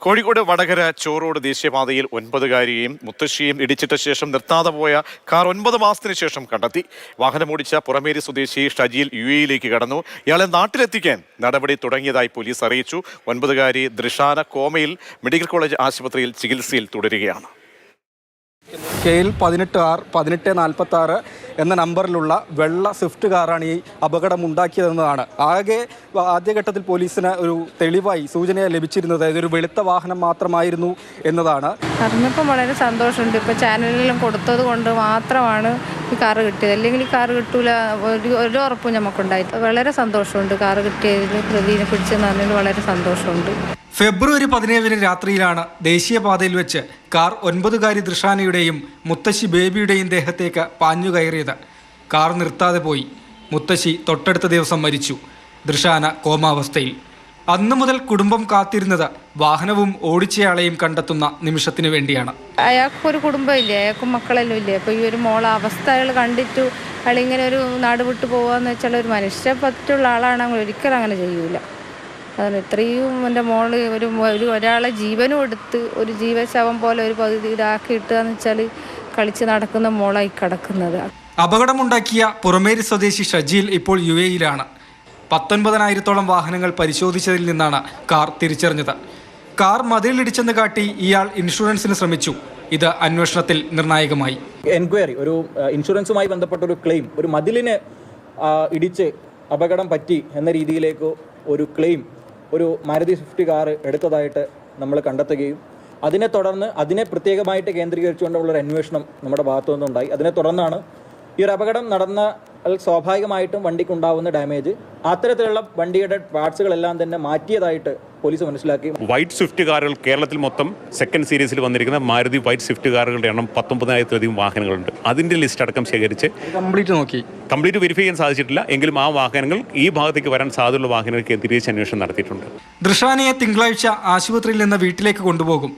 കോഴിക്കോട് വടകര ചോറോട് ദേശീയപാതയിൽ 9കാരിയെയും മുത്തശ്ശിയും ഇടിച്ചിട്ട ശേഷം നിർത്താതെ പോയ കാർ 9 മാസത്തിന് ശേഷം കണ്ടെത്തി. വാഹനമോടിച്ച പുറമേരി സ്വദേശി ഷജീൽ UAE-യിലേക്ക് കടന്നു. ഇയാളെ നാട്ടിലെത്തിക്കാൻ നടപടി തുടങ്ങിയതായി പോലീസ് അറിയിച്ചു. 9കാരി ദൃഷാന കോമയിൽ മെഡിക്കൽ കോളേജ് ആശുപത്രിയിൽ ചികിത്സയിൽ തുടരുകയാണ്. KL 18R 1846 എന്ന നമ്പറിലുള്ള വെള്ള സ്വിഫ്റ്റ് കാറാണ് ഈ അപകടമുണ്ടാക്കിയതെന്നതാണ് ആദ്യഘട്ടത്തിൽ പോലീസിന് ഒരു തെളിവായി സൂചനയായി ലഭിച്ചിരുന്നത്. ഇതൊരു വെളുത്ത വാഹനം മാത്രമായിരുന്നു എന്നതാണ്. അറിഞ്ഞപ്പോൾ വളരെ സന്തോഷമുണ്ട്. ഇപ്പോൾ ചാനലിലും കൊടുത്തത് കൊണ്ട് മാത്രമാണ് ഈ കാറ് കിട്ടിയത്. അല്ലെങ്കിൽ ഈ കാറ് കിട്ടൂല ഒരു ഉറപ്പും നമുക്കുണ്ടായി. വളരെ സന്തോഷമുണ്ട് കാറ് കിട്ടിയതിൽ, പ്രതിനെ പിടിച്ചെന്ന് പറഞ്ഞതിൽ വളരെ സന്തോഷമുണ്ട്. ഫെബ്രുവരി 17 രാത്രിയിലാണ് ദേശീയപാതയിൽ വെച്ച് കാർ 9കാരി ദൃഷാനയുടെയും മുത്തശ്ശി ബേബിയുടെയും ദേഹത്തേക്ക് പാഞ്ഞു കയറിയത്. കാർ നിർത്താതെ പോയി. മുത്തശ്ശി തൊട്ടടുത്ത ദിവസം മരിച്ചു. ദൃഷാന കോമാവസ്ഥയിൽ. അന്നു മുതൽ കുടുംബം കാത്തിരുന്നത് വാഹനവും ഓടിച്ചയാളെയും കണ്ടെത്തുന്ന നിമിഷത്തിന് വേണ്ടിയാണ്. അയാൾക്കൊരു കുടുംബമില്ലേ, അയാൾക്കും മക്കളെല്ലാം ഇല്ലേ. അപ്പോൾ ഈ ഒരു മോളെ അവസ്ഥ അയാൾ കണ്ടിട്ടു അയാളിങ്ങനെ ഒരു നാട് വിട്ടു പോകാന്ന് വെച്ചാൽ ഒരു മനുഷ്യ പറ്റുള്ള ആളാണെങ്കിൽ ഒരിക്കലും അങ്ങനെ ചെയ്യൂല. അതിന് ഇത്രയും എൻ്റെ മോള് ഒരാളെ ജീവനും എടുത്ത് ഒരു ജീവശവം പോലെ ഒരു പകുതി ഇതാക്കി ഇട്ടുകയെന്ന് വെച്ചാൽ കളിച്ച് നടക്കുന്ന മോളായി കിടക്കുന്നത്. അപകടമുണ്ടാക്കിയ പുറമേരി സ്വദേശി ഷജീൽ ഇപ്പോൾ UAE-യിലാണ്. 19,000-ഓളം വാഹനങ്ങൾ പരിശോധിച്ചതിൽ നിന്നാണ് കാർ തിരിച്ചറിഞ്ഞത്. കാർ മതിലിടിച്ചെന്ന് കാട്ടി ഇയാൾ ഇൻഷുറൻസിന് ശ്രമിച്ചു. ഇത് അന്വേഷണത്തിൽ നിർണായകമായി. എൻക്വയറി, ഒരു ഇൻഷുറൻസുമായി ബന്ധപ്പെട്ട ഒരു ക്ലെയിം, ഒരു മതിലിന് ഇടിച്ച് അപകടം പറ്റി എന്ന രീതിയിലേക്ക് ഒരു ക്ലെയിം ഒരു മാരുതി സ്വിഫ്റ്റ് കാർ എടുത്തതായിട്ട് നമ്മൾ കണ്ടെത്തുകയും അതിനെ തുടർന്ന് അതിനെ പ്രത്യേകമായിട്ട് കേന്ദ്രീകരിച്ചുകൊണ്ടുള്ളൊരു അന്വേഷണം നമ്മുടെ ഭാഗത്തു നിന്നുണ്ടായി. അതിനെ തുടർന്നാണ് ഈ ഒരു അപകടം നടന്ന സ്വാഭാവികമായിട്ടും വണ്ടിക്കുണ്ടാവുന്ന ഡാമേജ്, അത്തരത്തിലുള്ള വണ്ടിയുടെ പാർട്സുകളെല്ലാം തന്നെ മാറ്റിയതായിട്ട് പോലീസ് മനസ്സിലാക്കി. വൈറ്റ് സ്വിഫ്റ്റ് കാറുകൾ കേരളത്തിൽ മൊത്തം സെക്കൻഡ് സീരീസിൽ വന്നിരിക്കുന്ന മാരുതി വൈറ്റ് സ്വിഫ്റ്റ് കാറുകളുടെ എണ്ണം 19,000-ലധികം വാഹനങ്ങളുണ്ട്. അതിൻ്റെ ലിസ്റ്റ് അടക്കം ശേഖരിച്ച് കംപ്ലീറ്റ് വെരിഫൈ ചെയ്യാൻ സാധിച്ചിട്ടില്ല. എങ്കിലും ആ വാഹനങ്ങൾ ഈ ഭാഗത്തേക്ക് വരാൻ സാധ്യതയുള്ള വാഹനങ്ങൾ കേന്ദ്രീകരിച്ച് അന്വേഷണം നടത്തിയിട്ടുണ്ട്. ദൃഷാനയെ തിങ്കളാഴ്ച ആശുപത്രിയിൽ നിന്ന് വീട്ടിലേക്ക് കൊണ്ടുപോകും.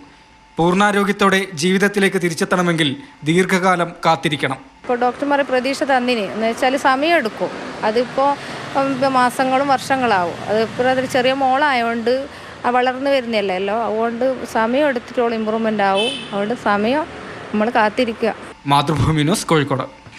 പൂർണ്ണാരോഗ്യത്തോടെ ജീവിതത്തിലേക്ക് തിരിച്ചെത്തണമെങ്കിൽ ദീർഘകാലം കാത്തിരിക്കണം. ഇപ്പോൾ ഡോക്ടർമാരെ പ്രതീക്ഷ തന്നിന് എന്ന് വെച്ചാൽ സമയമെടുക്കും. അതിപ്പോൾ മാസങ്ങളും വർഷങ്ങളാവും. അതിപ്പോൾ അതൊരു ചെറിയ മോളായതുകൊണ്ട് വളർന്നു വരുന്നില്ലല്ലോ, അതുകൊണ്ട് സമയം എടുത്തിട്ടുള്ള ഇമ്പ്രൂവ്മെൻ്റ് ആവും. അതുകൊണ്ട് സമയം നമ്മൾ കാത്തിരിക്കുക. മാതൃഭൂമി ന്യൂസ്, കോഴിക്കോട്.